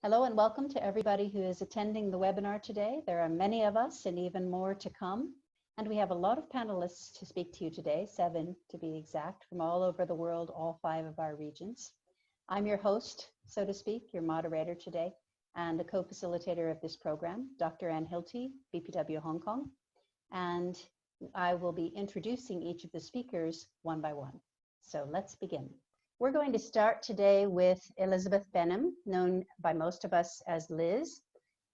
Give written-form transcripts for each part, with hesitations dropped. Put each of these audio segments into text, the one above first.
Hello and welcome to everybody who is attending the webinar today. There are many of us and even more to come. And we have a lot of panelists to speak to you today, 7 to be exact, from all over the world, all 5 of our regions. I'm your host, so to speak, your moderator today, and the co-facilitator of this program, Dr. Ann Hilty, BPW Hong Kong. And I will be introducing each of the speakers one by one. So let's begin. We're going to start today with Elizabeth Benham, known by most of us as Liz,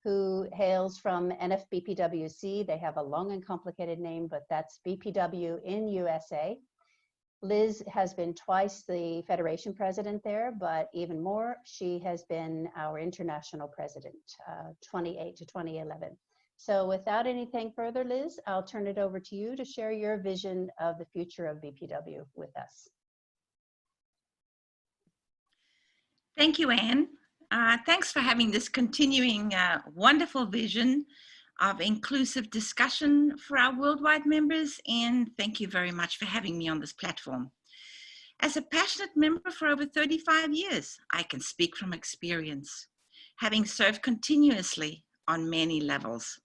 who hails from NFBPWC. They have a long and complicated name, but that's BPW in USA. Liz has been twice the Federation president there, but even more, she has been our international president, 2008 to 2011. So without anything further, Liz, I'll turn it over to you to share your vision of the future of BPW with us. Thank you, Anne. Thanks for having this continuing wonderful vision of inclusive discussion for our worldwide members, and thank you very much for having me on this platform. As a passionate member for over 35 years, I can speak from experience, having served continuously on many levels.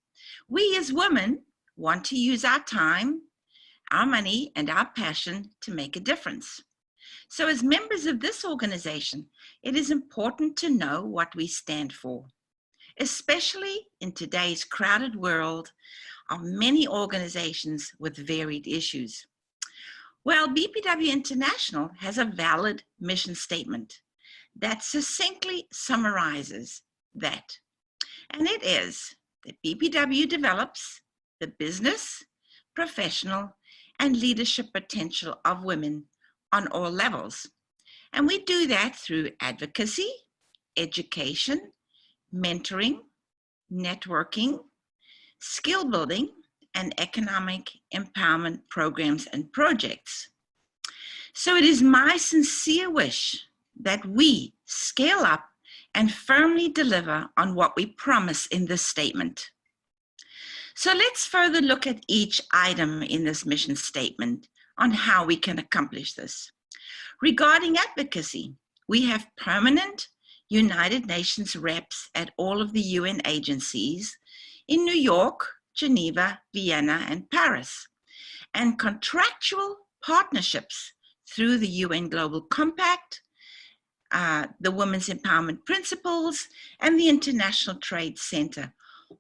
We as women want to use our time, our money, and our passion to make a difference. So as members of this organization, it is important to know what we stand for, especially in today's crowded world of many organizations with varied issues. Well, BPW International has a valid mission statement that succinctly summarizes that. And it is that BPW develops the business, professional, and leadership potential of women on all levels. And we do that through advocacy, education, mentoring, networking, skill building, and economic empowerment programs and projects. So it is my sincere wish that we scale up and firmly deliver on what we promise in this statement. So let's further look at each item in this mission statement on how we can accomplish this. Regarding advocacy, we have permanent United Nations reps at all of the UN agencies in New York, Geneva, Vienna, and Paris, and contractual partnerships through the UN Global Compact, the Women's Empowerment Principles, and the International Trade Center.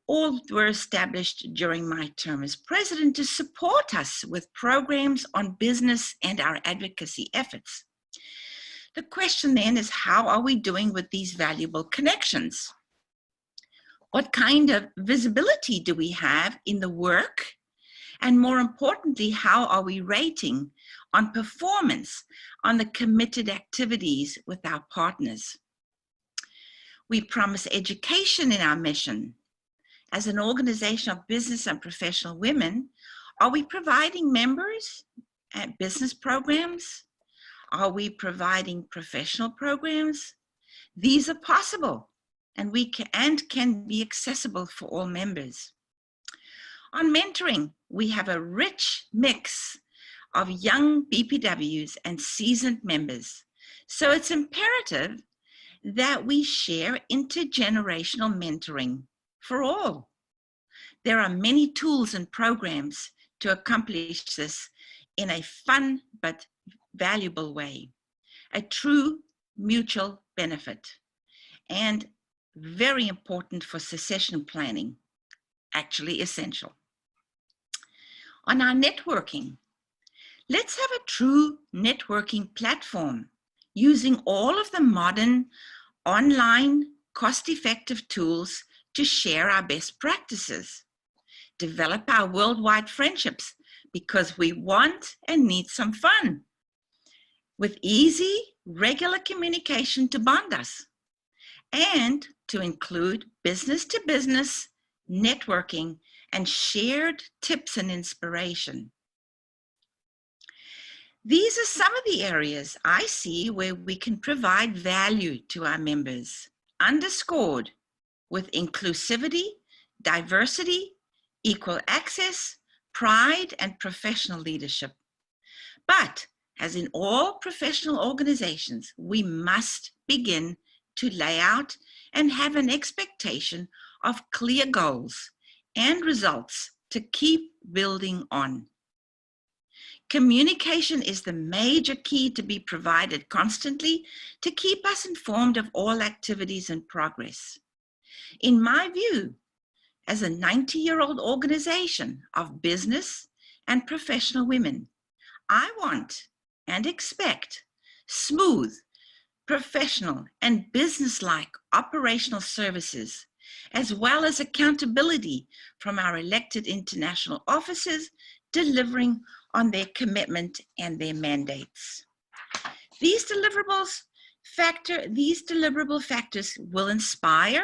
All were established during my term as president to support us with programs on business and our advocacy efforts. The question then is, how are we doing with these valuable connections? What kind of visibility do we have in the work? And more importantly, how are we rating on performance on the committed activities with our partners? We promise education in our mission. As an organization of business and professional women, are we providing members at business programs? Are we providing professional programs? These are possible and can be accessible for all members. On mentoring, we have a rich mix of young BPWs and seasoned members. So it's imperative that we share intergenerational mentoring for all. There are many tools and programs to accomplish this in a fun but valuable way, a true mutual benefit, and very important for succession planning, actually essential. On our networking, let's have a true networking platform using all of the modern online cost-effective tools to share our best practices, develop our worldwide friendships because we want and need some fun, with easy, regular communication to bond us, and to include business-to-business networking and shared tips and inspiration. These are some of the areas I see where we can provide value to our members, underscored with inclusivity, diversity, equal access, pride, and professional leadership. But as in all professional organizations, we must begin to lay out and have an expectation of clear goals and results to keep building on. Communication is the major key to be provided constantly to keep us informed of all activities and progress. In my view, as a 90-year-old organization of business and professional women, I want and expect smooth, professional, and business-like operational services, as well as accountability from our elected international officers delivering on their commitment and their mandates. These deliverable factors will inspire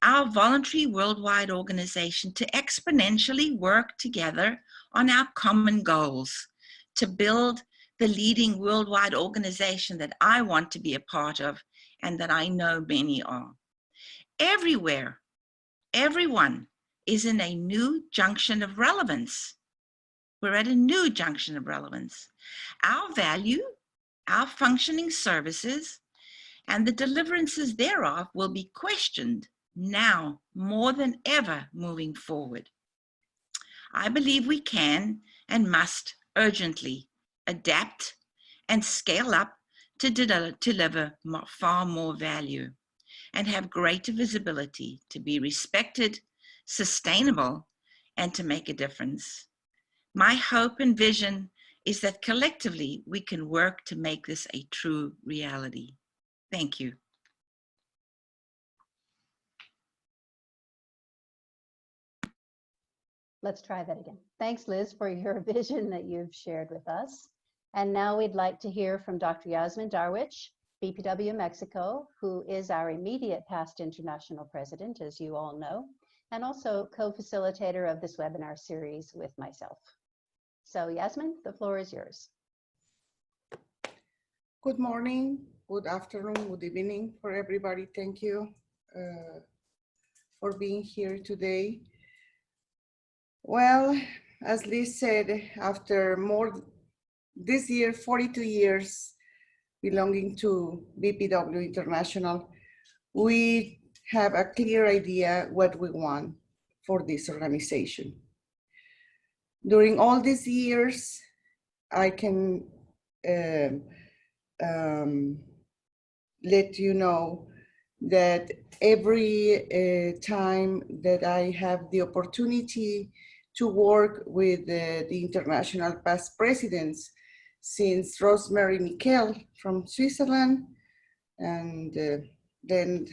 our voluntary worldwide organization to exponentially work together on our common goals to build the leading worldwide organization that I want to be a part of and that I know many are. Everywhere, everyone is in a new junction of relevance. We're at a new junction of relevance. Our value, our functioning services, and the deliverances thereof will be questioned now more than ever moving forward. I believe we can and must urgently adapt and scale up to deliver far more value and have greater visibility to be respected, sustainable, and to make a difference. My hope and vision is that collectively we can work to make this a true reality. Thank you. Let's try that again. Thanks, Liz, for your vision that you've shared with us. And now we'd like to hear from Dr. Yasmin Darwich, BPW Mexico, who is our immediate past international president, as you all know, and also co-facilitator of this webinar series with myself. So Yasmin, the floor is yours. Good morning, good afternoon, good evening for everybody. Thank you for being here today. Well, as Liz said, after this year, 42 years belonging to BPW International, we have a clear idea what we want for this organization. During all these years, I can let you know that every time that I have the opportunity to work with the international past presidents, since Rosemary Miquel from Switzerland, and then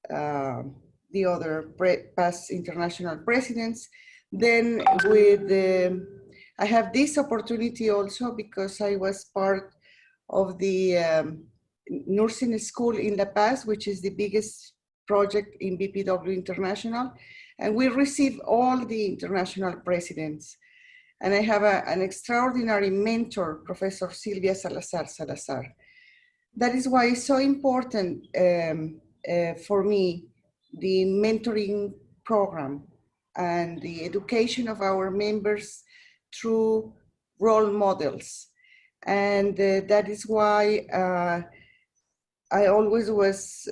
the other past international presidents. Then I have this opportunity also because I was part of the nursing school in La Paz, which is the biggest project in BPW International. And we receive all the international presidents. And I have an extraordinary mentor, Professor Silvia Salazar. That is why it's so important for me, the mentoring program and the education of our members through role models. And that is why I always was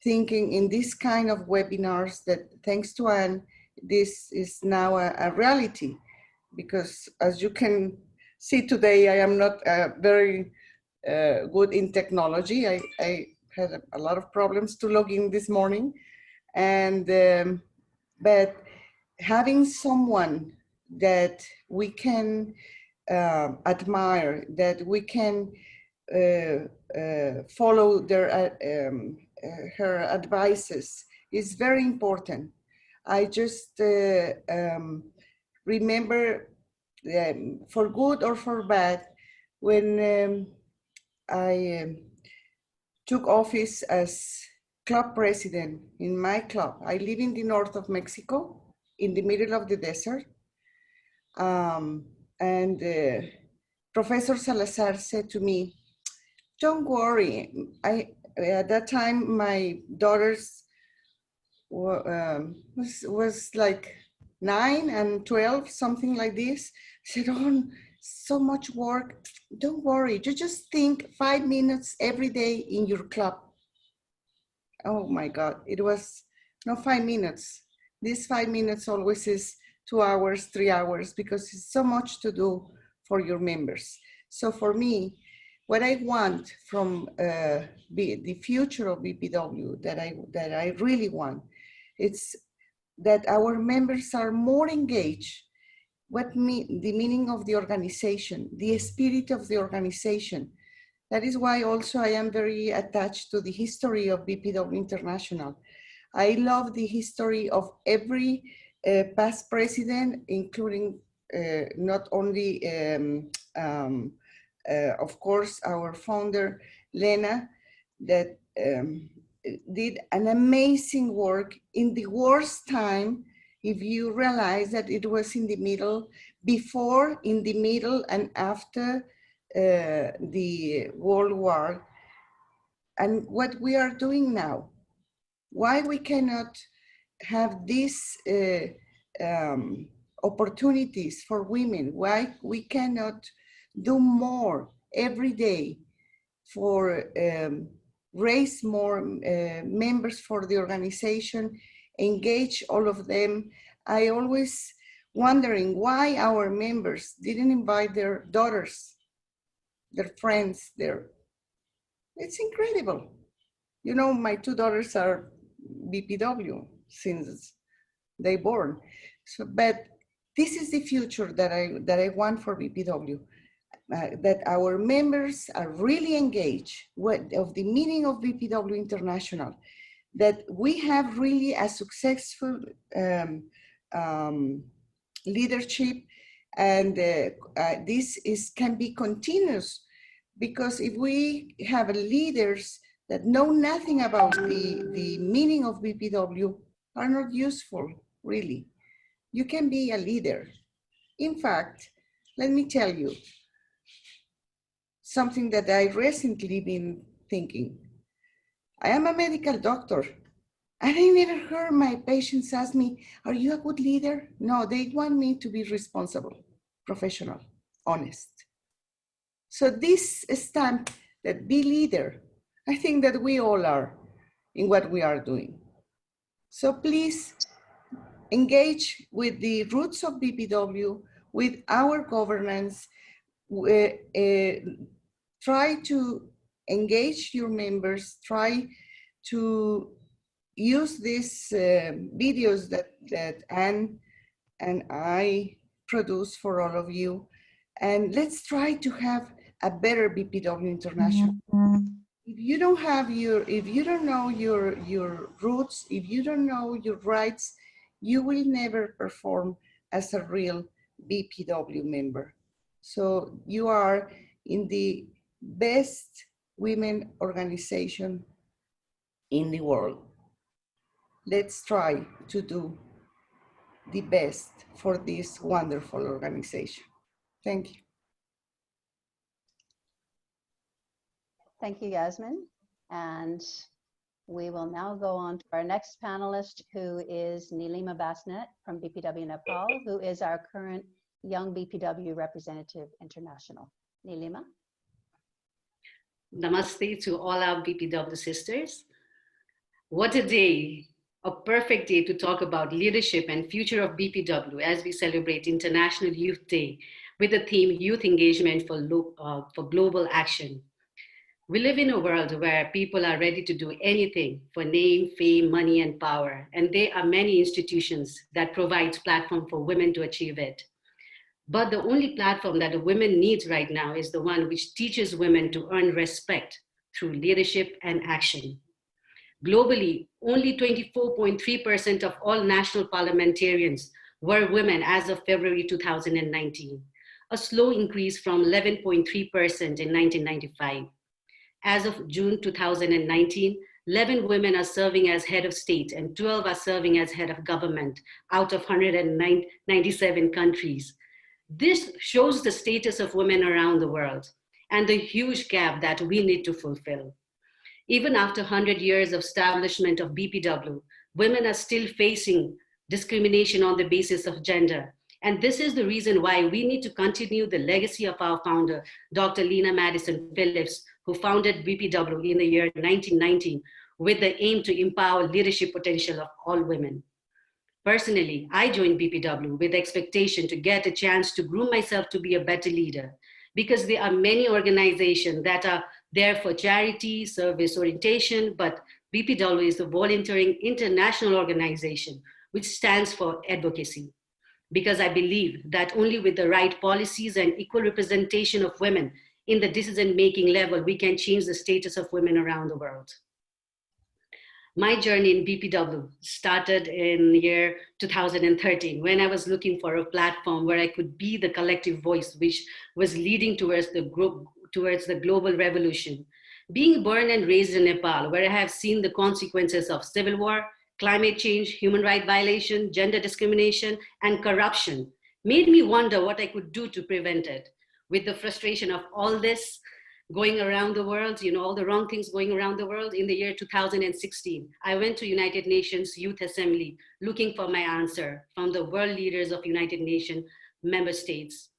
thinking in this kind of webinars that thanks to Anne, this is now a reality. Because as you can see today, I am not very good in technology. I had a lot of problems to log in this morning. And, but having someone that we can admire, that we can follow her advices is very important. I just remember, for good or for bad, when I took office as club president in my club. I live in the north of Mexico, in the middle of the desert. Professor Salazar said to me, don't worry. At that time, my daughters was like 9 and 12, something like this. I said, oh, so much work. Don't worry, you just think 5 minutes every day in your club. oh my God, it was no 5 minutes. These 5 minutes always is 2 hours, 3 hours, because it's so much to do for your members. So for me, what I want from the future of BPW, that I really want, it's that our members are more engaged. The meaning of the organization, the spirit of the organization. That is why also I am very attached to the history of BPW International. I love the history of every past president, including not only, of course, our founder, Lena, that did an amazing work in the worst time. If you realize that it was in the middle, before, in the middle, and after the World War, and what we are doing now. Why we cannot have these opportunities for women? Why we cannot do more every day for raise more members for the organization, engage all of them? I always wondering why our members didn't invite their daughters, their friends, it's incredible. You know, my 2 daughters are BPW since they born. So, but this is the future that I want for BPW. That our members are really engaged of the meaning of BPW International, that we have really a successful leadership, and this can be continuous, because if we have leaders that know nothing about the meaning of BPW, are not useful, really. You can be a leader. In fact, let me tell you something that I recently been thinking. I am a medical doctor, and I never heard my patients ask me, are you a good leader? No, they want me to be responsible, professional, honest. So this stamp that be leader, I think that we all are in what we are doing. So please engage with the roots of BPW, with our governance. Try to engage your members, try to use these videos that Anne and I produce for all of you. And let's try to have a better BPW International. If you don't have if you don't know your roots, if you don't know your rights, you will never perform as a real BPW member. So you are in the best women organization in the world. Let's try to do the best for this wonderful organization. Thank you. Thank you, Yasmin. And we will now go on to our next panelist, who is Neelima Basnet from BPW Nepal, who is our current Young BPW Representative International. Neelima. Namaste to all our BPW sisters. What a day, a perfect day to talk about leadership and future of BPW as we celebrate International Youth Day with the theme Youth Engagement for Global Action. We live in a world where people are ready to do anything for name, fame, money, and power. And there are many institutions that provide platform for women to achieve it. But the only platform that a woman needs right now is the one which teaches women to earn respect through leadership and action. Globally, only 24.3% of all national parliamentarians were women as of February 2019, a slow increase from 11.3% in 1995. As of June 2019, 11 women are serving as head of state and 12 are serving as head of government out of 197 countries. This shows the status of women around the world and the huge gap that we need to fulfill. Even after 100 years of establishment of BPW, women are still facing discrimination on the basis of gender. And this is the reason why we need to continue the legacy of our founder, Dr. Lena Madison Phillips, who founded BPW in the year 1919, with the aim to empower leadership potential of all women. Personally, I joined BPW with the expectation to get a chance to groom myself to be a better leader, because there are many organizations that are there for charity, service orientation, but BPW is a volunteering international organization which stands for advocacy. Because I believe that only with the right policies and equal representation of women in the decision-making level, we can change the status of women around the world. My journey in BPW started in the year 2013 when I was looking for a platform where I could be the collective voice which was leading towards the global revolution. Being born and raised in Nepal, where I have seen the consequences of civil war, climate change, human rights violation, gender discrimination, and corruption, made me wonder what I could do to prevent it. With the frustration of all this going around the world, all the wrong things going around the world, in the year 2016, I went to United Nations Youth Assembly looking for my answer from the world leaders of United Nations member states.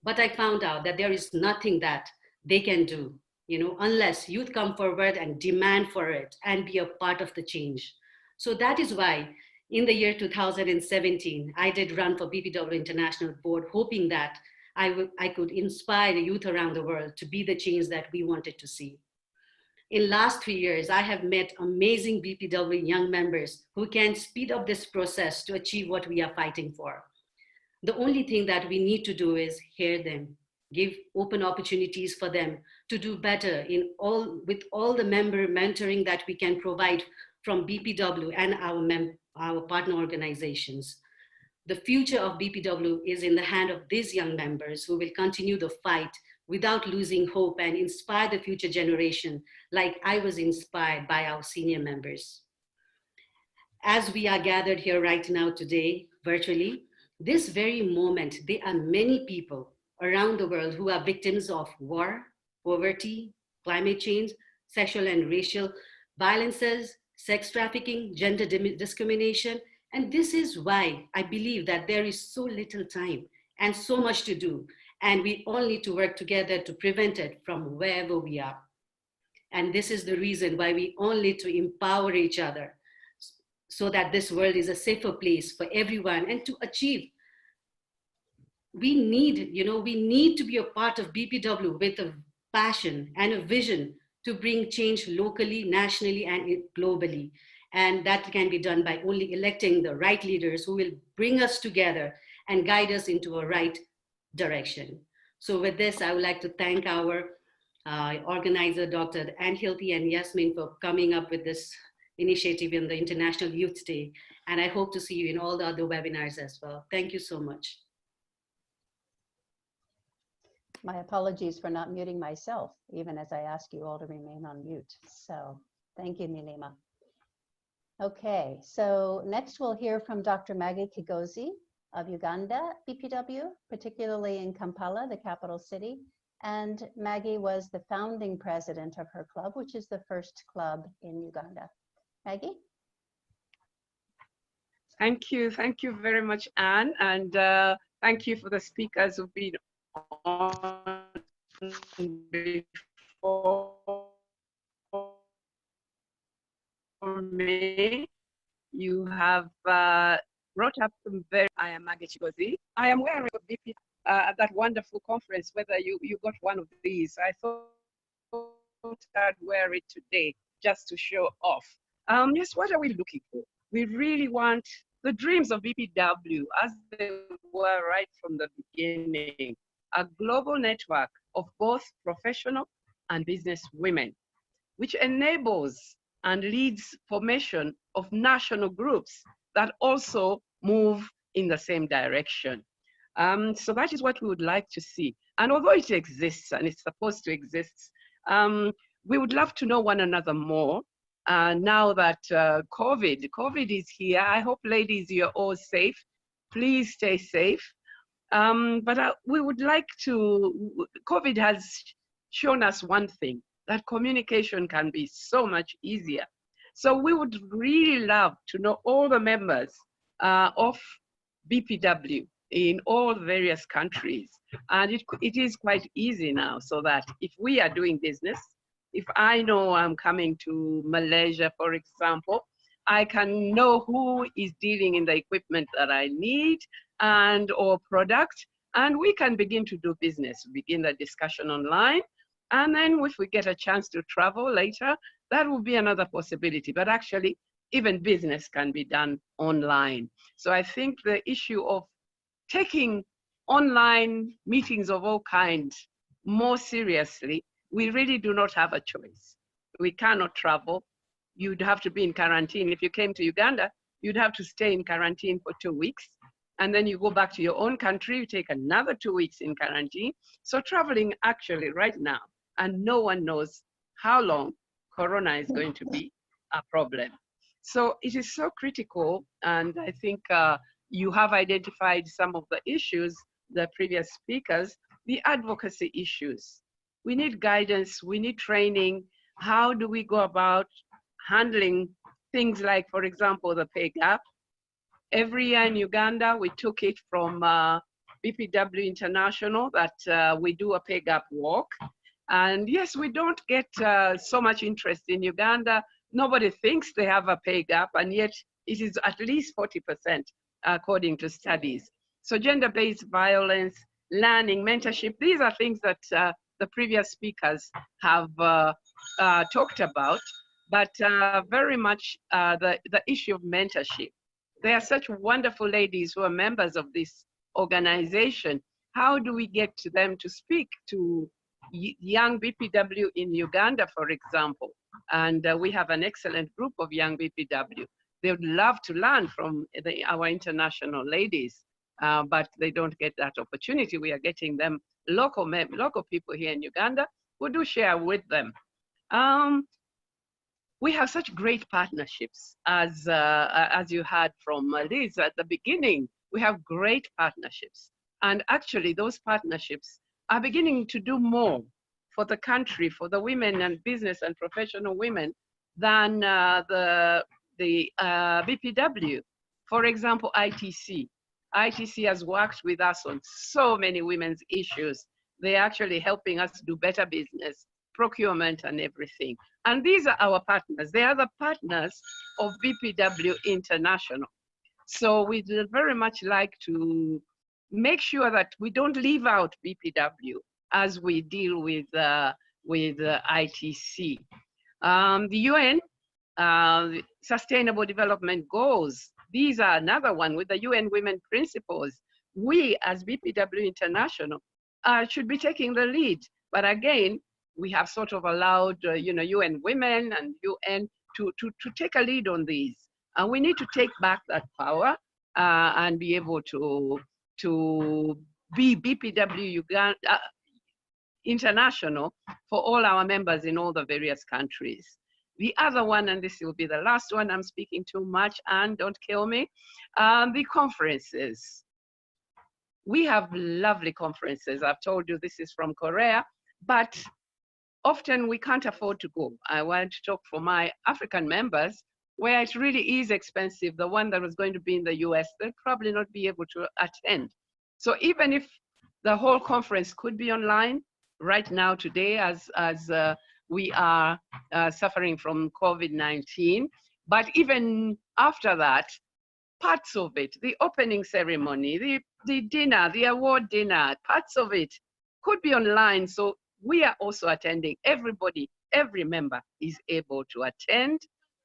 But I found out that there is nothing that they can do, unless youth come forward and demand for it and be a part of the change. So that is why in the year 2017, I did run for BPW International Board, hoping that I could inspire the youth around the world to be the change that we wanted to see. In last 3 years, I have met amazing BPW young members who can speed up this process to achieve what we are fighting for. The only thing that we need to do is hear them, give open opportunities for them to do better with all the member mentoring that we can provide from BPW and our partner organizations. The future of BPW is in the hand of these young members who will continue the fight without losing hope and inspire the future generation, like I was inspired by our senior members. As we are gathered here right now today, virtually, this very moment, there are many people around the world who are victims of war, poverty, climate change, sexual and racial violences, sex trafficking, gender discrimination. And this is why I believe that there is so little time and so much to do. And we all need to work together to prevent it from wherever we are. And this is the reason why we all need to empower each other so that this world is a safer place for everyone. And to achieve, we need to be a part of BPW with a passion and a vision to bring change locally, nationally, and globally. And that can be done by only electing the right leaders who will bring us together and guide us into a right direction. So with this, I would like to thank our organizer, Dr. Ann Hilty and Yasmin, for coming up with this initiative in the International Youth Day. And I hope to see you in all the other webinars as well. Thank you so much. My apologies for not muting myself, even as I ask you all to remain on mute. So thank you, Neelima. Okay, so next we'll hear from Dr. Maggie Kigozi of Uganda BPW, particularly in Kampala, the capital city. And Maggie was the founding president of her club, which is the first club in Uganda. Maggie? Thank you very much, Anne, and thank you for the speakers who've been on before me. You have brought up some very. I am Maggie Kigozi. I am wearing a BP at that wonderful conference. Whether you got one of these, I thought I'd wear it today just to show off. Yes, what are we looking for? We really want the dreams of BPW as they were right from the beginning. A global network of both professional and business women, which enables and leads formation of national groups that also move in the same direction. So that is what we would like to see. And although it exists and it's supposed to exist, we would love to know one another more. Now that COVID is here, I hope, ladies, you're all safe. Please stay safe. But we would like to, COVID has shown us one thing, that communication can be so much easier. So we would really love to know all the members of BPW in all various countries. And it is quite easy now, so that if we are doing business, If I know I'm coming to Malaysia, for example, I can know who is dealing in the equipment that I need and or product, and we can begin to do business, begin the discussion online. And then if we get a chance to travel later, that will be another possibility. But actually, even business can be done online. So I think the issue of taking online meetings of all kinds more seriously, we really do not have a choice. We cannot travel. You'd have to be in quarantine. If you came to Uganda, you'd have to stay in quarantine for 2 weeks. And then you go back to your own country, you take another 2 weeks in quarantine. So traveling actually right now, and no one knows how long Corona is going to be a problem. So it is so critical, and I think you have identified some of the issues, the previous speakers, the advocacy issues. We need guidance, we need training. How do we go about handling things like, for example, the pay gap? Every year in Uganda, we took it from BPW International that we do a pay gap walk. And yes, we don't get so much interest in Uganda. Nobody thinks they have a pay gap, and yet it is at least 40% according to studies. So gender-based violence, learning, mentorship, these are things that the previous speakers have talked about, but very much the issue of mentorship. There are such wonderful ladies who are members of this organization. How do we get to them to speak to young BPW in Uganda, for example? And we have an excellent group of young BPW. They would love to learn from our international ladies, but they don't get that opportunity. We are getting them local people here in Uganda who do share with them. We have such great partnerships, as you heard from Liz at the beginning. We have great partnerships. And actually, those partnerships are beginning to do more for the country, for the women and business and professional women than the BPW. For example, ITC. ITC has worked with us on so many women's issues. They're actually helping us do better business, procurement and everything. And these are our partners. They are the partners of BPW International. So we'd very much like to make sure that we don't leave out BPW as we deal with ITC. The UN Sustainable Development Goals, these are another one with the UN Women Principles. We as BPW International should be taking the lead. But again, we have sort of allowed UN Women and UN to take a lead on these. And we need to take back that power and be able to be BPW Uganda International for all our members in all the various countries. The other one, and this will be the last one, I'm speaking too much, and don't kill me, the conferences. We have lovely conferences. I've told you this is from Korea, but often we can't afford to go. I want to talk for my African members, where it really is expensive. The one that was going to be in the US, they'll probably not be able to attend. So even if the whole conference could be online right now today, as we are suffering from COVID-19, but even after that, parts of it, the opening ceremony, the dinner, the award dinner, parts of it could be online. So we are also attending. Everybody, every member is able to attend.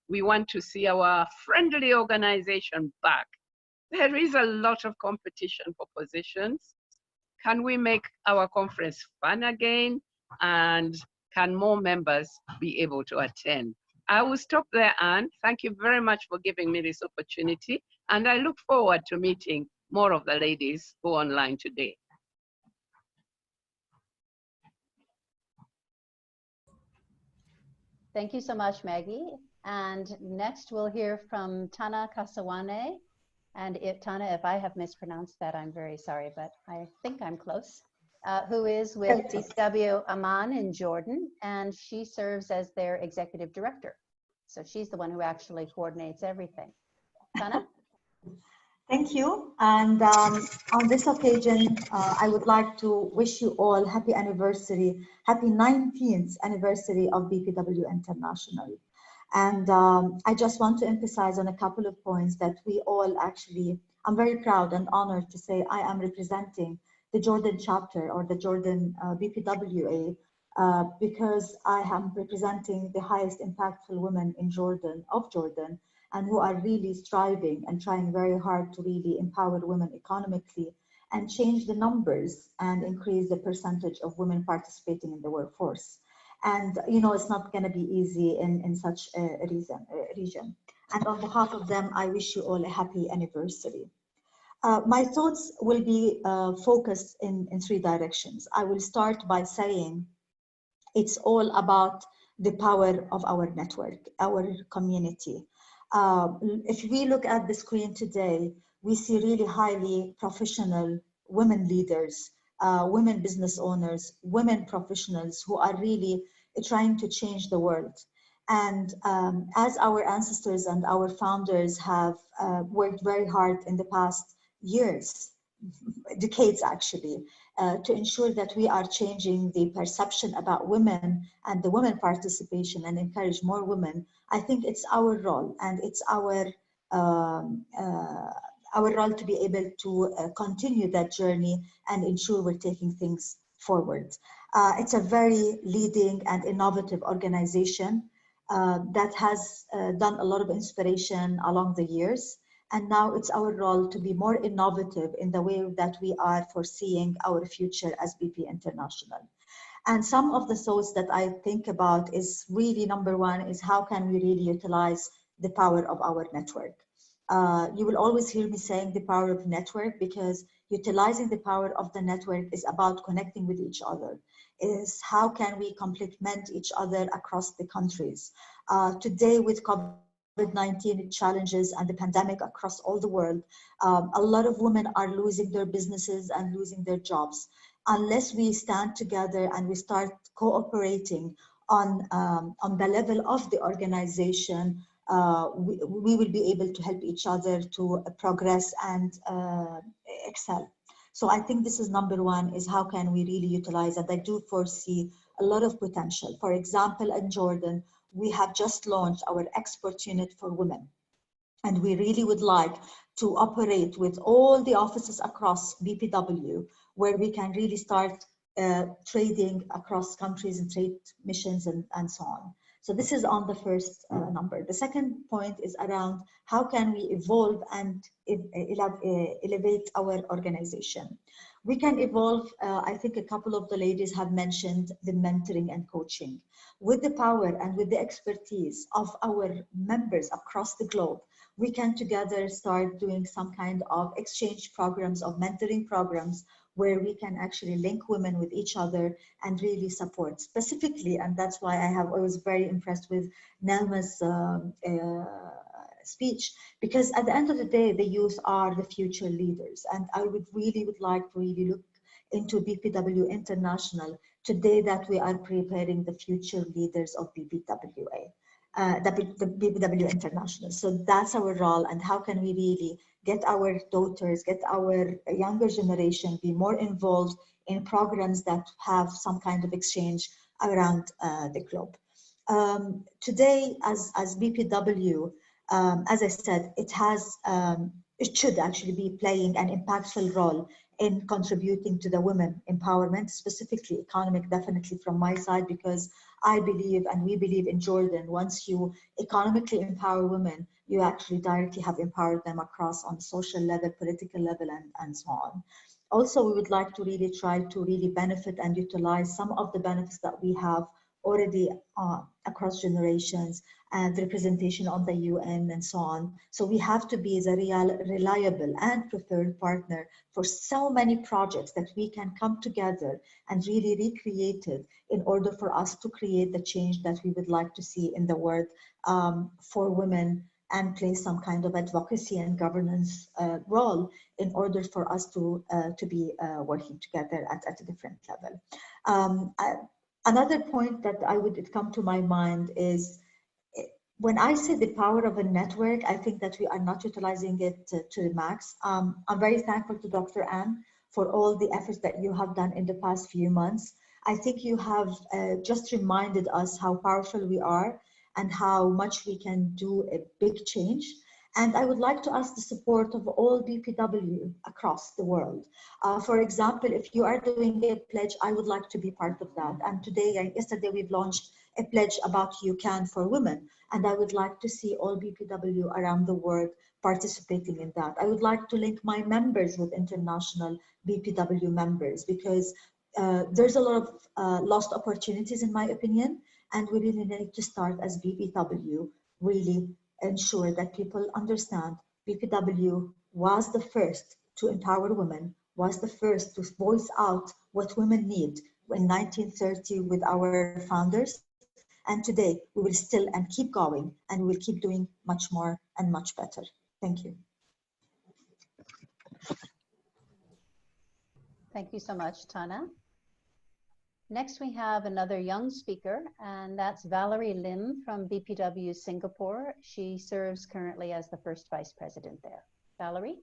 We want to see our friendly organization back. There is a lot of competition for positions. Can we make our conference fun again? And can more members be able to attend? I will stop there, Anne. Thank you very much for giving me this opportunity. And I look forward to meeting more of the ladies who are online today. Thank you so much, Maggie. And next we'll hear from Thanaa Khasawneh. And Thanaa, if I have mispronounced that, I'm very sorry, but I think I'm close. Who is with BPW Amman in Jordan, and she serves as their executive director. So she's the one who actually coordinates everything. Thanaa? Thank you. And on this occasion, I would like to wish you all happy anniversary, happy 19th anniversary of BPW International. And I just want to emphasize on a couple of points that we all actually, I'm very proud and honored to say I am representing the Jordan chapter or the Jordan BPWA because I am representing the highest impactful women in Jordan, of Jordan, and who are really striving and trying very hard to really empower women economically and change the numbers and increase the percentage of women participating in the workforce. And you know, it's not going to be easy in such a region. And on behalf of them, I wish you all a happy anniversary. My thoughts will be focused in three directions. I will start by saying it's all about the power of our network, our community. If we look at the screen today, we see really highly professional women leaders, women business owners, women professionals who are really trying to change the world. And as our ancestors and our founders have worked very hard in the past years, decades actually, to ensure that we are changing the perception about women and the women participation and encourage more women, I think it's our role and it's our role to be able to continue that journey and ensure we're taking things forward. It's a very leading and innovative organization that has done a lot of inspiration along the years. And now it's our role to be more innovative in the way that we are foreseeing our future as BP International. And some of the thoughts that I think about is really, number one, is how can we really utilize the power of our network? You will always hear me saying the power of network, because utilizing the power of the network is about connecting with each other. Is how can we complement each other across the countries? Today with COVID-19 challenges and the pandemic across all the world, a lot of women are losing their businesses and losing their jobs. Unless we stand together and we start cooperating on the level of the organization, we will be able to help each other to progress and excel. So I think this is number one, is how can we really utilize, and I do foresee a lot of potential. For example, in Jordan, we have just launched our export unit for women. And we really would like to operate with all the offices across BPW, where we can really start trading across countries and trade missions and so on. So this is on the first number. The second point is around how can we evolve and elevate our organization. We can evolve, I think a couple of the ladies have mentioned the mentoring and coaching. With the power and with the expertise of our members across the globe, we can together start doing some kind of exchange programs, of mentoring programs, where we can actually link women with each other and really support specifically. And that's why I was very impressed with Neelima's speech, because at the end of the day, the youth are the future leaders. And I would like to really look into BPW International today, that we are preparing the future leaders of BPWA. The BPW International. So that's our role, and how can we really get our daughters, get our younger generation be more involved in programs that have some kind of exchange around the globe. Today, as BPW, as I said, it should actually be playing an impactful role in contributing to the women empowerment, specifically economic, definitely from my side, because I believe, and we believe in Jordan, once you economically empower women, you actually directly have empowered them across on the social level, political level, and so on. Also, we would like to really try to really benefit and utilize some of the benefits that we have already across generations, and the representation on the UN and so on. So we have to be the reliable and preferred partner for so many projects that we can come together and really recreate it in order for us to create the change that we would like to see in the world for women, and play some kind of advocacy and governance role in order for us to be working together at a different level. Another point that would come to my mind is when I say the power of a network, I think that we are not utilizing it to the max. I'm very thankful to Dr. Ann for all the efforts that you have done in the past few months. I think you have just reminded us how powerful we are and how much we can do a big change. And I would like to ask the support of all BPW across the world. For example, if you are doing a pledge, I would like to be part of that. And yesterday, we've launched a pledge about You Can for Women. And I would like to see all BPW around the world participating in that. I would like to link my members with international BPW members because there's a lot of lost opportunities, in my opinion, and we really need to start as BPW, really ensure that people understand BPW was the first to empower women, was the first to voice out what women need in 1930 with our founders. And today we will still and keep going, and we will keep doing much more and much better. Thank you. Thank you so much, Thanaa. Next, we have another young speaker, and that's Valerie Lim from BPW Singapore. She serves currently as the first vice president there. Valerie?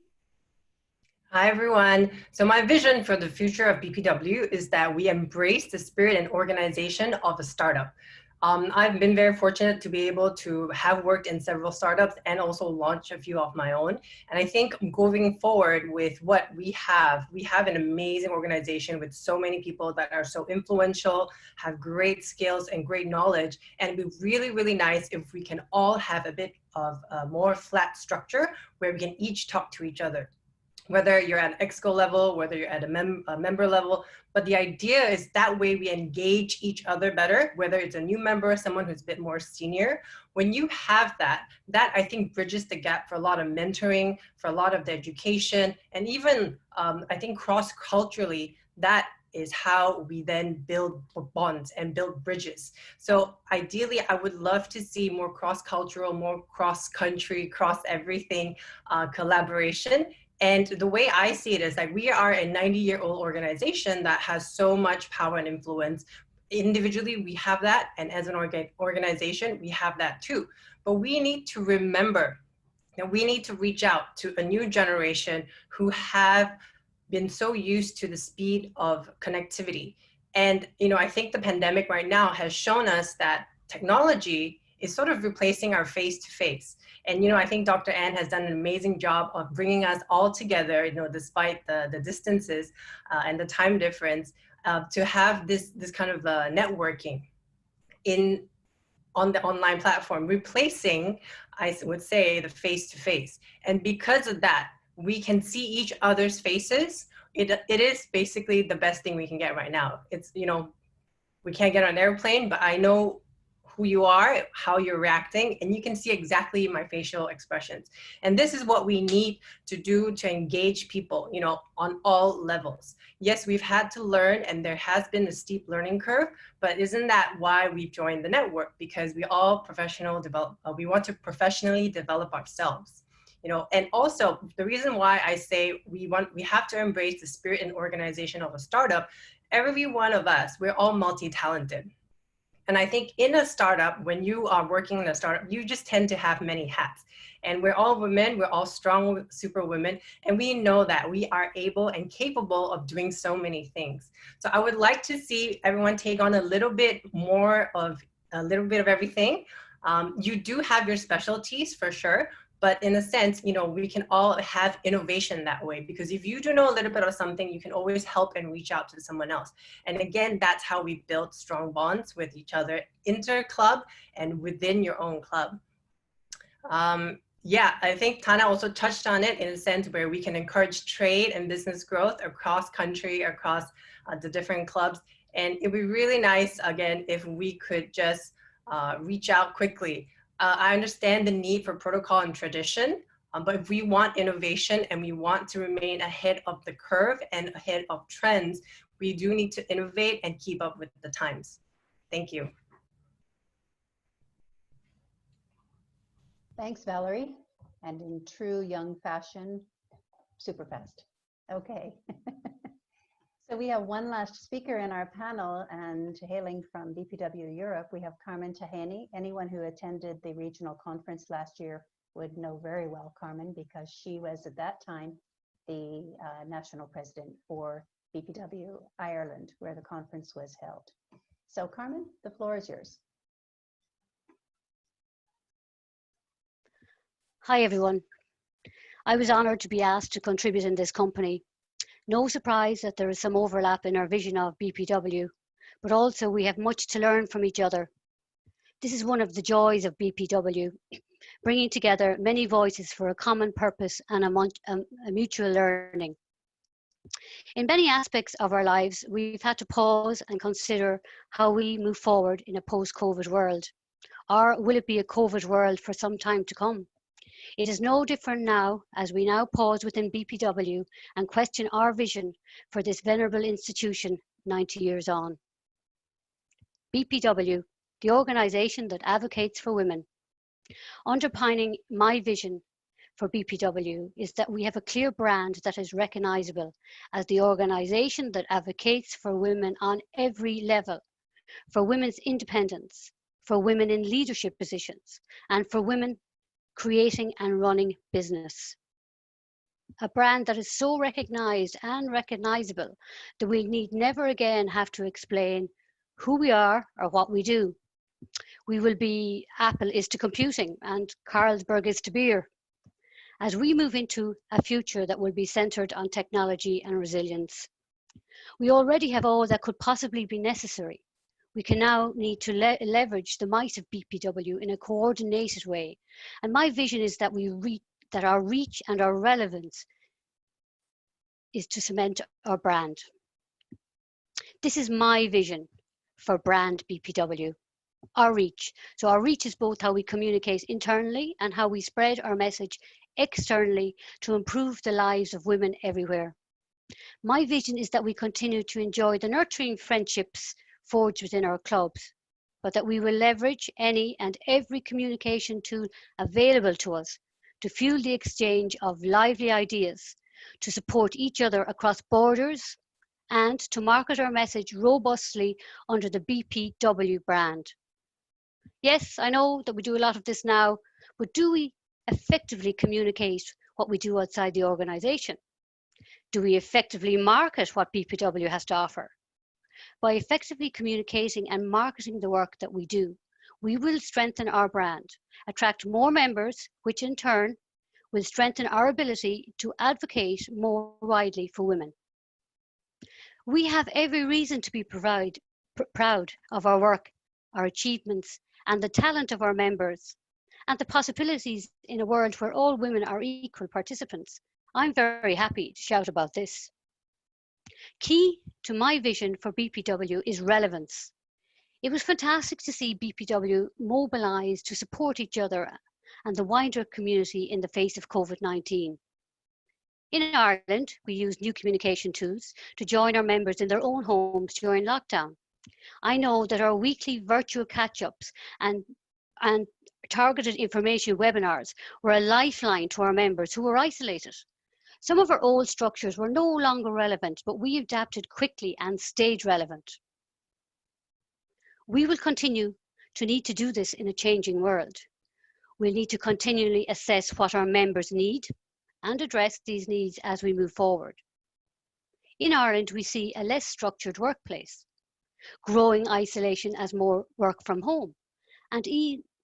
Hi, everyone. So my vision for the future of BPW is that we embrace the spirit and organization of a startup. I've been very fortunate to be able to have worked in several startups and also launch a few of my own. And I think going forward with what we have an amazing organization with so many people that are so influential, have great skills and great knowledge. And it'd be really, really nice if we can all have a bit of a more flat structure where we can each talk to each other. Whether you're at EXCO level, whether you're at a member level, but the idea is that way we engage each other better, whether it's a new member or someone who's a bit more senior. When you have that I think bridges the gap for a lot of mentoring, for a lot of the education, and even I think cross-culturally, that is how we then build bonds and build bridges. So ideally, I would love to see more cross-cultural, more cross-country, cross-everything collaboration. And the way I see it is like we are a 90-year-old organization that has so much power and influence. Individually, we have that, and as an organization, we have that too. But we need to remember that we need to reach out to a new generation who have been so used to the speed of connectivity. And I think the pandemic right now has shown us that technology is sort of replacing our face-to-face. And I think Dr. Ann has done an amazing job of bringing us all together, despite the distances and the time difference, to have this kind of networking on the online platform, replacing, I would say, the face-to-face. And because of that, we can see each other's faces. It is basically the best thing we can get right now. It's, we can't get on an airplane, but I know who you are, how you're reacting, and you can see exactly my facial expressions. And this is what we need to do to engage people, on all levels. Yes, we've had to learn, and there has been a steep learning curve, but isn't that why we've joined the network? Because we all we want to professionally develop ourselves. And also the reason why I say we have to embrace the spirit and organization of a startup. Every one of us, we're all multi-talented. And I think in a startup, when you are working in a startup, you just tend to have many hats. And we're all women, we're all strong super women, and we know that we are able and capable of doing so many things. So I would like to see everyone take on a little bit of everything. You do have your specialties for sure, but in a sense, we can all have innovation that way, because if you do know a little bit of something, you can always help and reach out to someone else. And again, that's how we build strong bonds with each other, inter-club and within your own club. Yeah, I think Thanaa also touched on it in a sense where we can encourage trade and business growth across country, across the different clubs. And it'd be really nice, again, if we could just reach out quickly. I understand the need for protocol and tradition, but if we want innovation and we want to remain ahead of the curve and ahead of trends, we do need to innovate and keep up with the times. Thank you. Thanks, Valerie. And in true young fashion, super fast. Okay. So we have one last speaker in our panel, and hailing from BPW Europe, we have Carmen Taheny. Anyone who attended the regional conference last year would know very well Carmen, because she was at that time the national president for BPW Ireland, where the conference was held. So Carmen, the floor is yours. Hi everyone. I was honoured to be asked to contribute in this company. No surprise that there is some overlap in our vision of BPW, but also we have much to learn from each other. This is one of the joys of BPW, bringing together many voices for a common purpose and a mutual learning. In many aspects of our lives, we've had to pause and consider how we move forward in a post-COVID world. Or will it be a COVID world for some time to come? It is no different now, as we now pause within BPW and question our vision for this venerable institution 90 years on. BPW, the organisation that advocates for women. Underpinning my vision for BPW is that we have a clear brand that is recognisable as the organisation that advocates for women on every level, for women's independence, for women in leadership positions, and for women creating and running business. A brand that is so recognised and recognisable that we need never again have to explain who we are or what we do. We will be Apple is to computing and Carlsberg is to beer, as we move into a future that will be centred on technology and resilience. We already have all that could possibly be necessary. We can now need to leverage the might of BPW in a coordinated way. And my vision is that that our reach and our relevance is to cement our brand. This is my vision for brand BPW, our reach. So our reach is both how we communicate internally and how we spread our message externally to improve the lives of women everywhere. My vision is that we continue to enjoy the nurturing friendships forged within our clubs, but that we will leverage any and every communication tool available to us to fuel the exchange of lively ideas, to support each other across borders, and to market our message robustly under the BPW brand. Yes, I know that we do a lot of this now, but do we effectively communicate what we do outside the organisation? Do we effectively market what BPW has to offer? By effectively communicating and marketing the work that we do, we will strengthen our brand, attract more members, which in turn will strengthen our ability to advocate more widely for women. We have every reason to be proud of our work, our achievements, and the talent of our members, and the possibilities in a world where all women are equal participants. I'm very happy to shout about this. Key to my vision for BPW is relevance. It was fantastic to see BPW mobilise to support each other and the wider community in the face of COVID-19. In Ireland, we used new communication tools to join our members in their own homes during lockdown. I know that our weekly virtual catch-ups and targeted information webinars were a lifeline to our members who were isolated. Some of our old structures were no longer relevant, but we adapted quickly and stayed relevant. We will continue to need to do this in a changing world. We'll need to continually assess what our members need and address these needs as we move forward. In Ireland, we see a less structured workplace, growing isolation as more work from home, and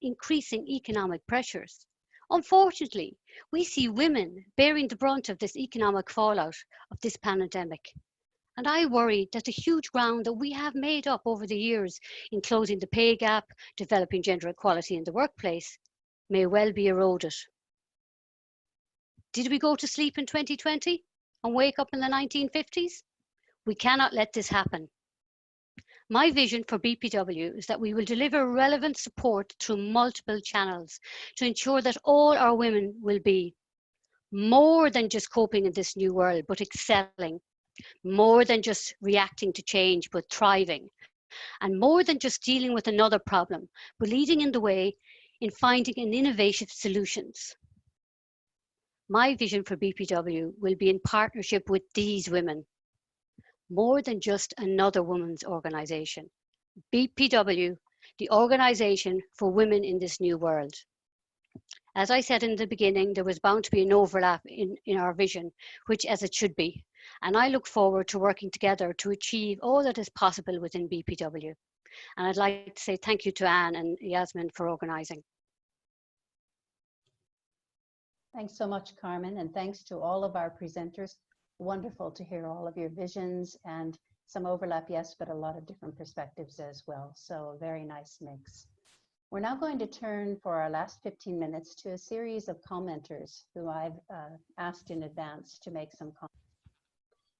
increasing economic pressures. Unfortunately, we see women bearing the brunt of this economic fallout of this pandemic. And I worry that the huge ground that we have made up over the years in closing the pay gap, developing gender equality in the workplace, may well be eroded. Did we go to sleep in 2020 and wake up in the 1950s? We cannot let this happen. My vision for BPW is that we will deliver relevant support through multiple channels to ensure that all our women will be more than just coping in this new world, but excelling, more than just reacting to change, but thriving, and more than just dealing with another problem, but leading in the way in finding an innovative solutions. My vision for BPW will be in partnership with these women. more than just another women's organisation. BPW, the organisation for women in this new world. As I said in the beginning, there was bound to be an overlap in our vision, which as it should be. And I look forward to working together to achieve all that is possible within BPW. And I'd like to say thank you to Anne and Yasmin for organising. Thanks so much, Carmen, and thanks to all of our presenters. Wonderful to hear all of your visions and some overlap, yes, but a lot of different perspectives as well. So a very nice mix. We're now going to turn for our last 15 minutes to a series of commenters who I've asked in advance to make some comments.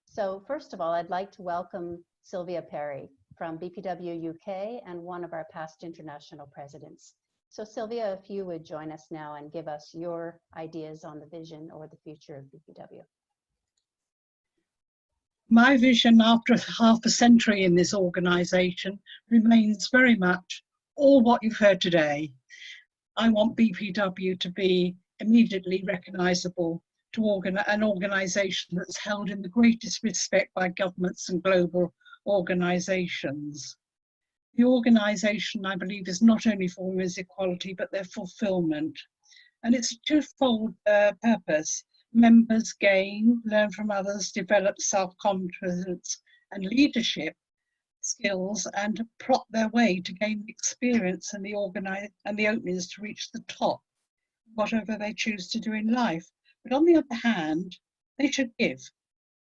So first of all, I'd like to welcome Sylvia Perry from BPW UK and one of our past international presidents. So Sylvia, if you would join us now and give us your ideas on the vision or the future of BPW. My vision after half a century in this organisation remains very much all what you've heard today. I want BPW to be immediately recognisable to an organisation that's held in the greatest respect by governments and global organisations. The organisation, I believe, is not only for women's equality, but their fulfilment. And it's a twofold purpose. Members gain, learn from others, develop self-confidence and leadership skills, and plot their way to gain experience and the openings to reach the top, whatever they choose to do in life. But on the other hand, they should give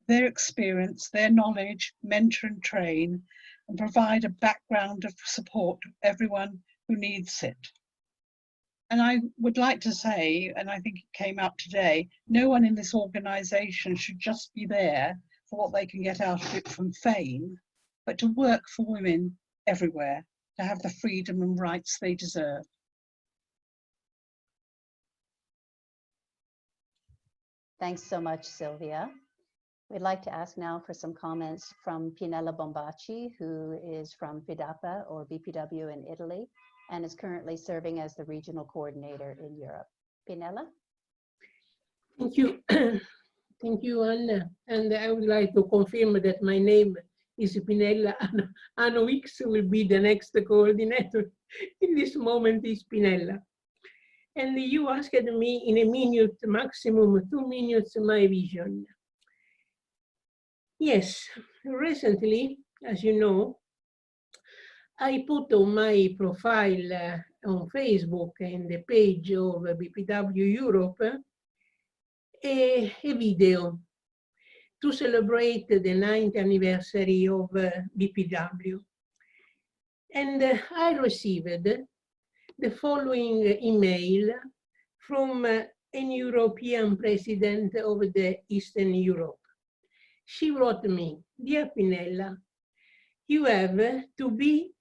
their experience, their knowledge, mentor and train, and provide a background of support to everyone who needs it. And I would like to say, and I think it came out today, no one in this organisation should just be there for what they can get out of it from fame, but to work for women everywhere, to have the freedom and rights they deserve. Thanks so much, Sylvia. We'd like to ask now for some comments from Pinella Bombaci, who is from FIDAPA or BPW in Italy, and is currently serving as the regional coordinator in Europe. Pinella? Thank you. Thank you, Anna. And I would like to confirm that my name is Pinella. Anna Wicks will be the next coordinator. In this moment is Pinella. And you asked me in a minute, maximum 2 minutes, my vision. Yes, recently, as you know, I put on my profile on Facebook and the page of BPW Europe a video to celebrate the 9th anniversary of BPW. And I received the following email from an European president of the Eastern Europe. She wrote me, "Dear Pinella, you have to be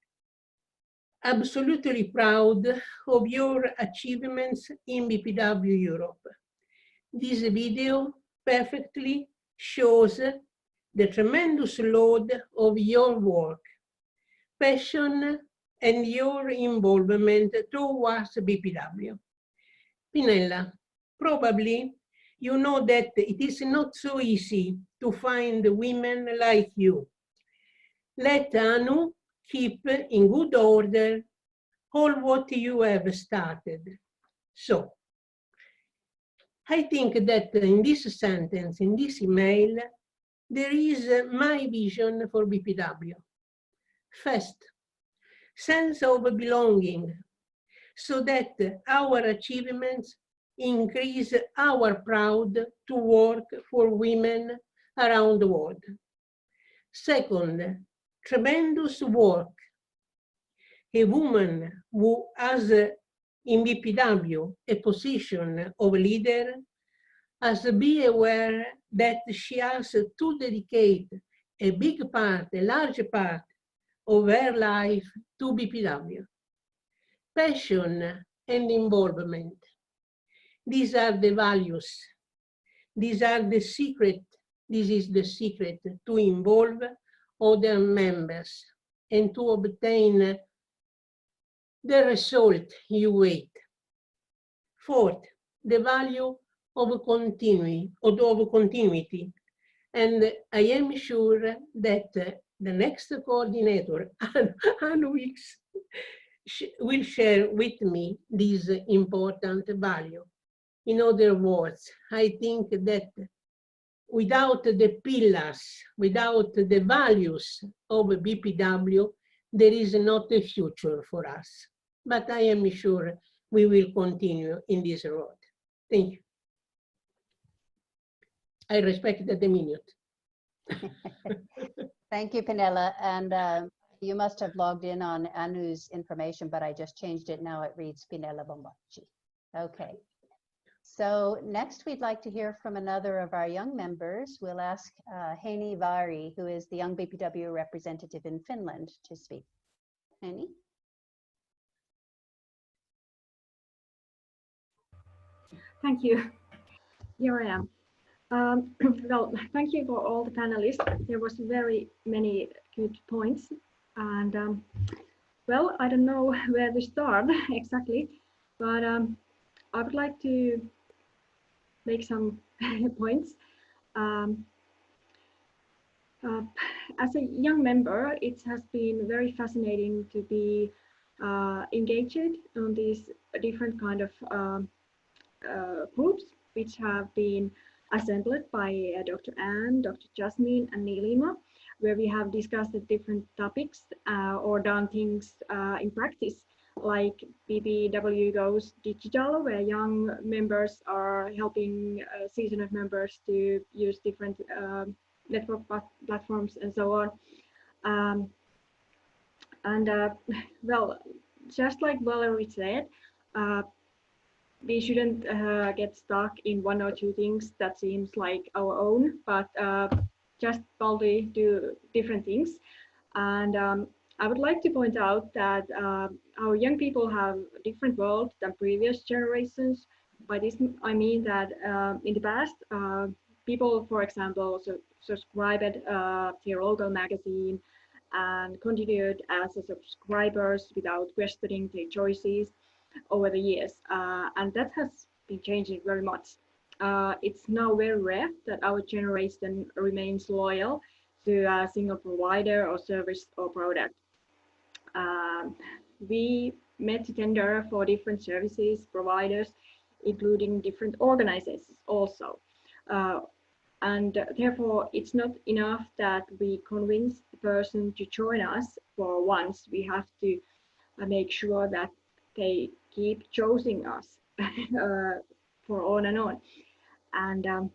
absolutely proud of your achievements in BPW Europe. This video perfectly shows the tremendous load of your work, passion, and your involvement towards BPW. Pinella, probably you know that it is not so easy to find women like you. Let Anu keep in good order all what you have started." So, I think that in this sentence, in this email, there is my vision for BPW. First, sense of belonging, so that our achievements increase our proud to work for women around the world. Second, tremendous work. A woman who has in BPW a position of leader has to be aware that she has to dedicate a big part, a large part of her life to BPW. Passion and involvement. These are the values. These are the secret. This is the secret to involve other members and to obtain the result you wait. Fourth, the value of continuity. And I am sure that the next coordinator, Anne Weeks, will share with me this important value. In other words, I think that without the pillars, without the values of BPW, there is not a future for us. But I am sure we will continue in this road. Thank you. I respect the minute. Thank you, Panella. And you must have logged in on Anu's information, but I just changed it. Now it reads Pinella Bombaci. Okay. So next we'd like to hear from another of our young members. We'll ask Heini Vari, who is the Young BPW representative in Finland, to speak. Heini? Thank you. Here I am. Well, thank you for all the panelists. There was very many good points. And well, I don't know where to start exactly, but I would like to make some points. As a young member, it has been very fascinating to be engaged on these different kind of groups, which have been assembled by Dr. Anne, Dr. Yasmin, and Neelima, where we have discussed the different topics or done things in practice, like BPW Goes Digital, where young members are helping seasoned members to use different network platforms and so on. Well, just like Valerie said, we shouldn't get stuck in one or two things that seems like our own, but just boldly do different things. And I would like to point out that our young people have a different world than previous generations. By this, I mean that in the past, people, for example, subscribed to your local magazine and continued as a subscribers without questioning their choices over the years, and that has been changing very much. It's now very rare that our generation remains loyal to a single provider or service or product. We met to tender for different services providers, including different organizations also. And therefore, it's not enough that we convince the person to join us for once. We have to make sure that they keep choosing us for on and on. And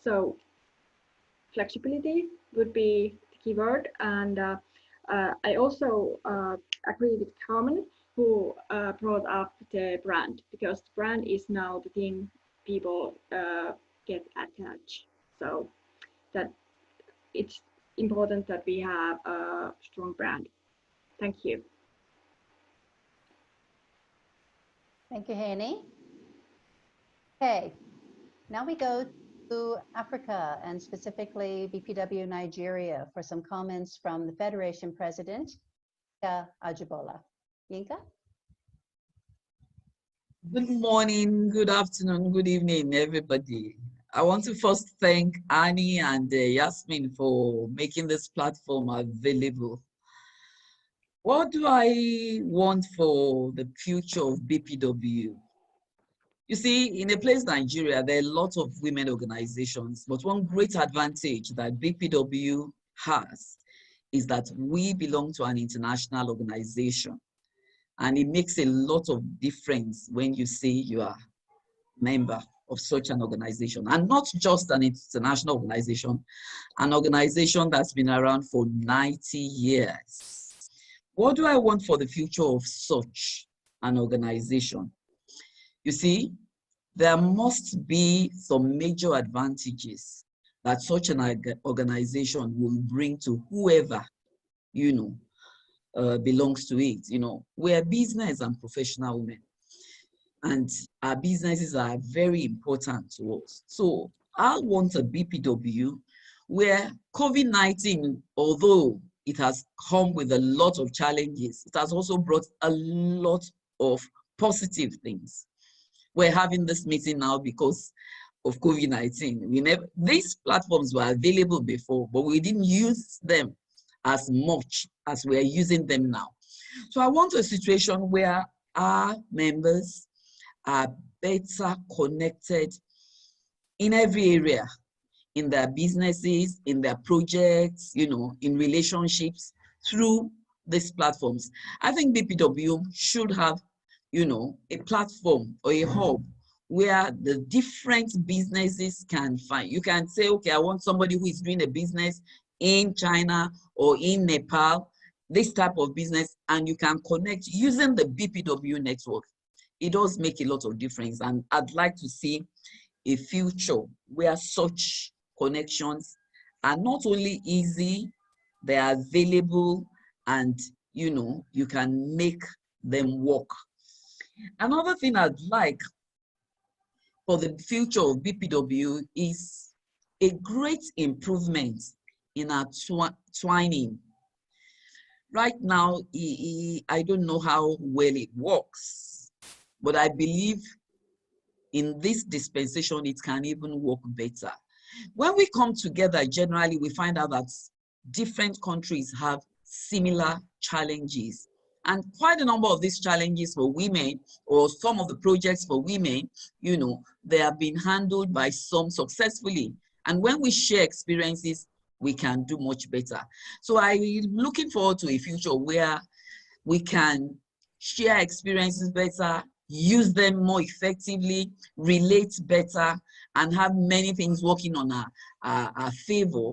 so flexibility would be the key word. And I also agree with Carmen, who brought up the brand, because the brand is now the thing people get attached. So that it's important that we have a strong brand. Thank you. Thank you, Heini. Okay, now we go to Africa and specifically BPW Nigeria for some comments from the Federation President, Yinka Ajibola. Yinka? Good morning, good afternoon, good evening, everybody. I want to first thank Annie and Yasmin for making this platform available. What do I want for the future of BPW? You see, in a place Nigeria, there are a lot of women organizations, but one great advantage that BPW has is that we belong to an international organization. And it makes a lot of difference when you say you are a member of such an organization, and not just an international organization, an organization that's been around for 90 years. What do I want for the future of such an organization? You see, there must be some major advantages that such an organization will bring to whoever, belongs to it. We're business and professional women, and our businesses are very important to us. So I want a BPW where COVID-19, although it has come with a lot of challenges, it has also brought a lot of positive things. we're having this meeting now because of COVID-19. These platforms were available before, but we didn't use them as much as we're using them now. So I want a situation where our members are better connected in every area, in their businesses, in their projects, in relationships through these platforms. I think BPW should have, a platform or a hub where the different businesses can find. You can say, okay, I want somebody who is doing a business in China or in Nepal, this type of business, and you can connect using the BPW network. It does make a lot of difference, and I'd like to see a future where such connections are not only easy, they are available, and you can make them work. Another thing I'd like for the future of BPW is a great improvement in our twinning. Right now, I don't know how well it works, but I believe in this dispensation, it can even work better. When we come together, generally, we find out that different countries have similar challenges. And quite a number of these challenges for women, or some of the projects for women, they have been handled by some successfully. And when we share experiences, we can do much better. So I'm looking forward to a future where we can share experiences better, use them more effectively, relate better, and have many things working on our favor,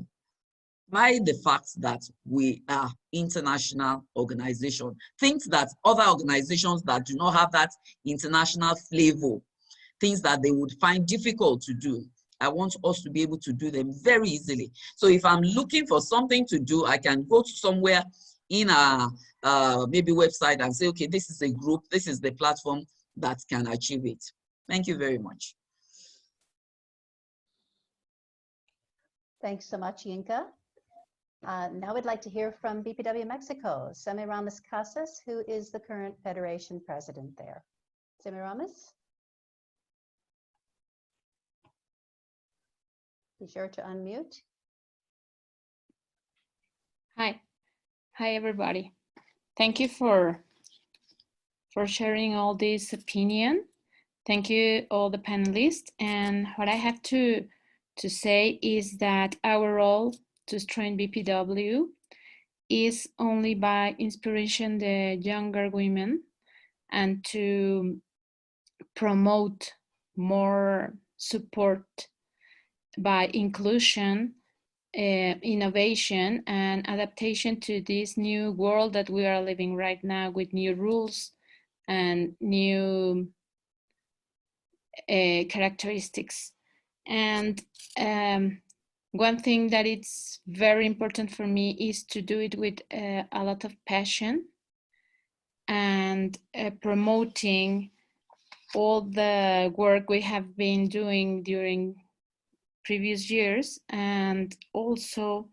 by the fact that we are international organization. Things that other organizations that do not have that international flavor, things that they would find difficult to do, I want us to be able to do them very easily. So if I'm looking for something to do, I can go to somewhere in a maybe website and say, okay, this is a group, this is the platform that can achieve it. Thank you very much. Thanks so much, Yinka. Now we'd like to hear from BPW Mexico, Semiramis Casas, who is the current Federation President there. Semiramis? Be sure to unmute. Hi everybody. Thank you for sharing all this opinion. Thank you all the panelists. And what I have to say is that our role to strengthen BPW is only by inspiration the younger women and to promote more support by inclusion, innovation, and adaptation to this new world that we are living right now with new rules and new characteristics. And one thing that it's very important for me is to do it with a lot of passion and promoting all the work we have been doing during previous years, and also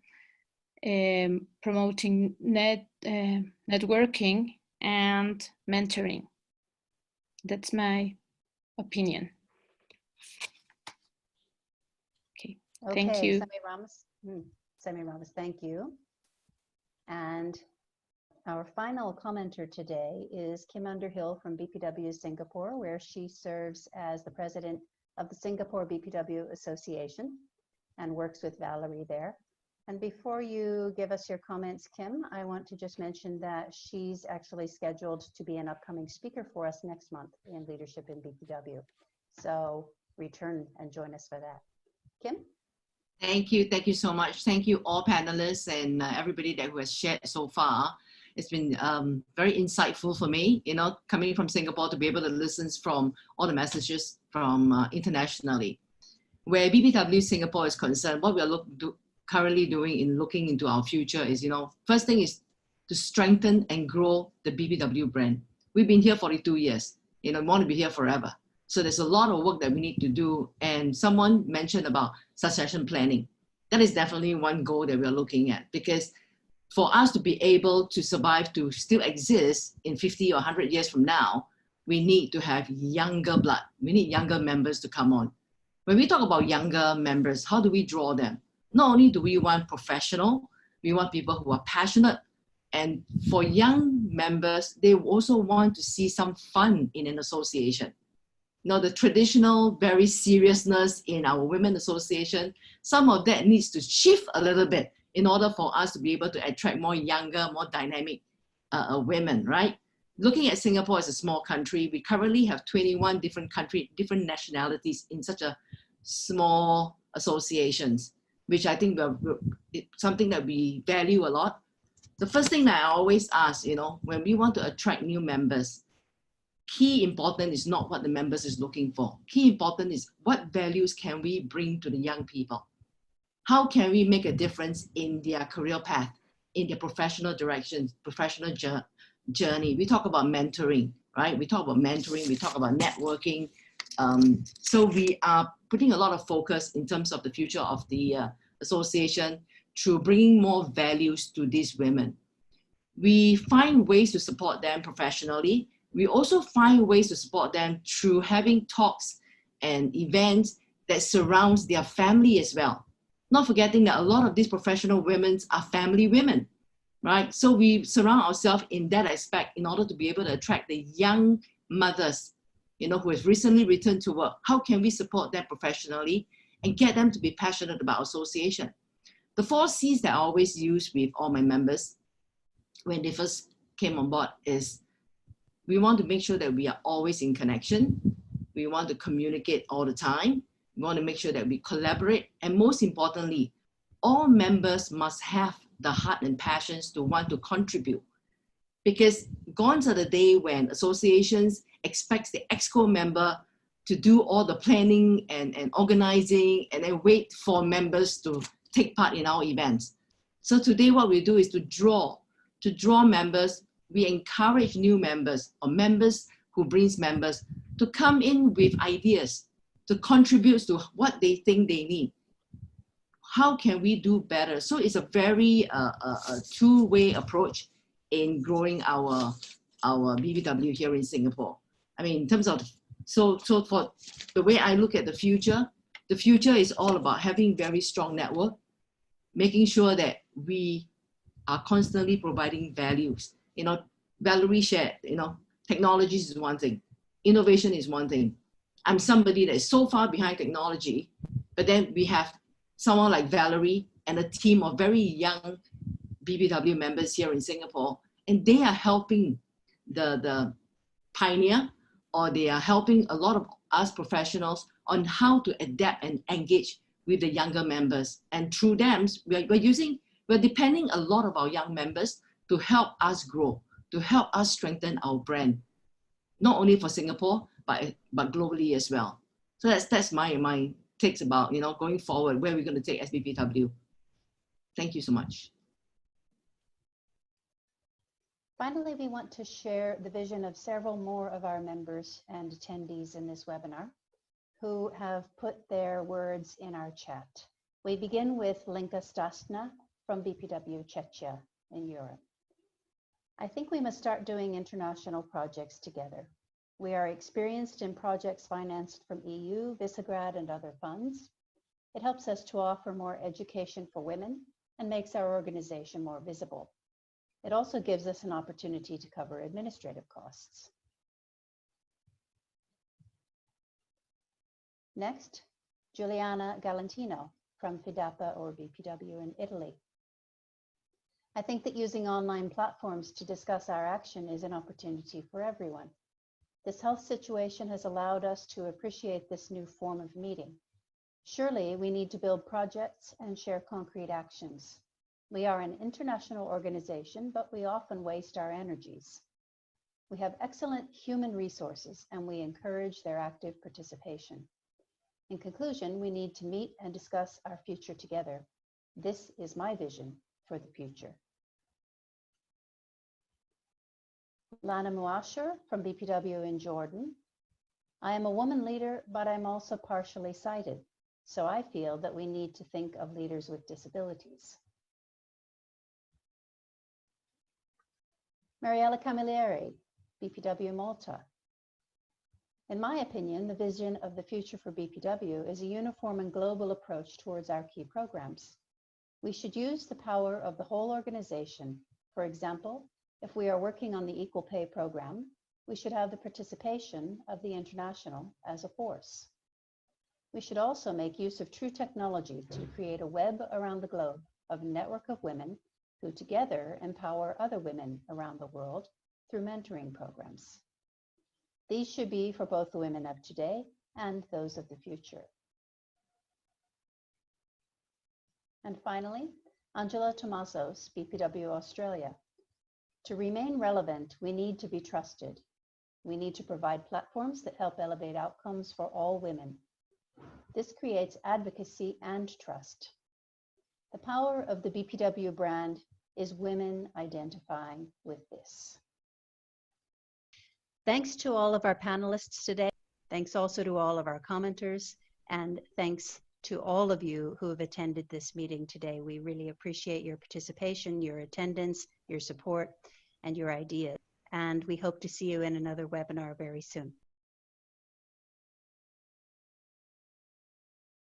promoting networking and mentoring. That's my opinion. Okay, thank you. Semiramis, thank you. And our final commenter today is Kim Underhill from BPW Singapore, where she serves as the president of the Singapore BPW Association and works with Valerie there. And before you give us your comments, Kim, I want to just mention that she's actually scheduled to be an upcoming speaker for us next month in Leadership in BPW. So return and join us for that. Kim? Thank you so much. Thank you all panelists and everybody that who has shared so far. It's been very insightful for me, coming from Singapore, to be able to listen from all the messages from internationally. Where BPW Singapore is concerned, what we are currently doing in looking into our future is, first thing is to strengthen and grow the BPW brand. We've been here 42 years, we want to be here forever. So there's a lot of work that we need to do. And someone mentioned about succession planning. That is definitely one goal that we're looking at, because for us to be able to survive, to still exist in 50 or 100 years from now, we need to have younger blood. We need younger members to come on. When we talk about younger members, how do we draw them? Not only do we want professional, we want people who are passionate. And for young members, they also want to see some fun in an association. Now, the traditional very seriousness in our women association, some of that needs to shift a little bit in order for us to be able to attract more younger, more dynamic women, right? Looking at Singapore as a small country, we currently have 21 different nationalities in such a small associations, which I think it's something that we value a lot. The first thing that I always ask, when we want to attract new members, key important is not what the members is looking for. Key important is what values can we bring to the young people? How can we make a difference in their career path, in their professional direction, professional journey? We talk about mentoring, right? We talk about mentoring, we talk about networking. So we are putting a lot of focus in terms of the future of the association through bringing more values to these women. We find ways to support them professionally. We also find ways to support them through having talks and events that surrounds their family as well. Not forgetting that a lot of these professional women are family women, right? So we surround ourselves in that aspect in order to be able to attract the young mothers, who has recently returned to work. How can we support them professionally and get them to be passionate about association? The 4 C's that I always use with all my members when they first came on board is we want to make sure that we are always in connection. We want to communicate all the time. We want to make sure that we collaborate. And most importantly, all members must have the heart and passions to want to contribute. Because gone are the day when associations expect the EXCO member to do all the planning and organizing and then wait for members to take part in our events. So today what we do is to draw members. We encourage new members or members who brings members to come in with ideas, to contribute to what they think they need. How can we do better? So it's a very two-way approach in growing our BPW here in Singapore. I mean, in terms of, so for the way I look at the future is all about having very strong network, making sure that we are constantly providing values. Valerie shared, technology is one thing, innovation is one thing. I'm somebody that is so far behind technology, but then we have someone like Valerie and a team of very young BPW members here in Singapore, and they are helping the pioneer, or they are helping a lot of us professionals on how to adapt and engage with the younger members. And through them, we're depending a lot of our young members to help us grow, to help us strengthen our brand, not only for Singapore, but globally as well. So that's my takes about, going forward, where we're going to take SBPW. Thank you so much. Finally, we want to share the vision of several more of our members and attendees in this webinar who have put their words in our chat. We begin with Linka Stasna from BPW Czechia in Europe. I think we must start doing international projects together. We are experienced in projects financed from EU, Visegrad, and other funds. It helps us to offer more education for women and makes our organization more visible. It also gives us an opportunity to cover administrative costs. Next, Giuliana Galantino from FIDAPA or BPW in Italy. I think that using online platforms to discuss our action is an opportunity for everyone. This health situation has allowed us to appreciate this new form of meeting. Surely we need to build projects and share concrete actions. We are an international organization, but we often waste our energies. We have excellent human resources and we encourage their active participation. In conclusion, we need to meet and discuss our future together. This is my vision for the future. Lana Muasher from BPW in Jordan. I am a woman leader, but I'm also partially sighted. So I feel that we need to think of leaders with disabilities. Mariella Camilleri, BPW Malta. In my opinion, the vision of the future for BPW is a uniform and global approach towards our key programs. We should use the power of the whole organization. For example, if we are working on the equal pay program, we should have the participation of the international as a force. We should also make use of true technology to create a web around the globe of a network of women who together empower other women around the world through mentoring programs. These should be for both the women of today and those of the future. And finally, Angela Tomasos, BPW Australia. To remain relevant, we need to be trusted. We need to provide platforms that help elevate outcomes for all women. This creates advocacy and trust. The power of the BPW brand is women identifying with this. Thanks to all of our panelists today. Thanks also to all of our commenters, and thanks to all of you who have attended this meeting today. We really appreciate your participation, your attendance, your support, and your ideas. And we hope to see you in another webinar very soon.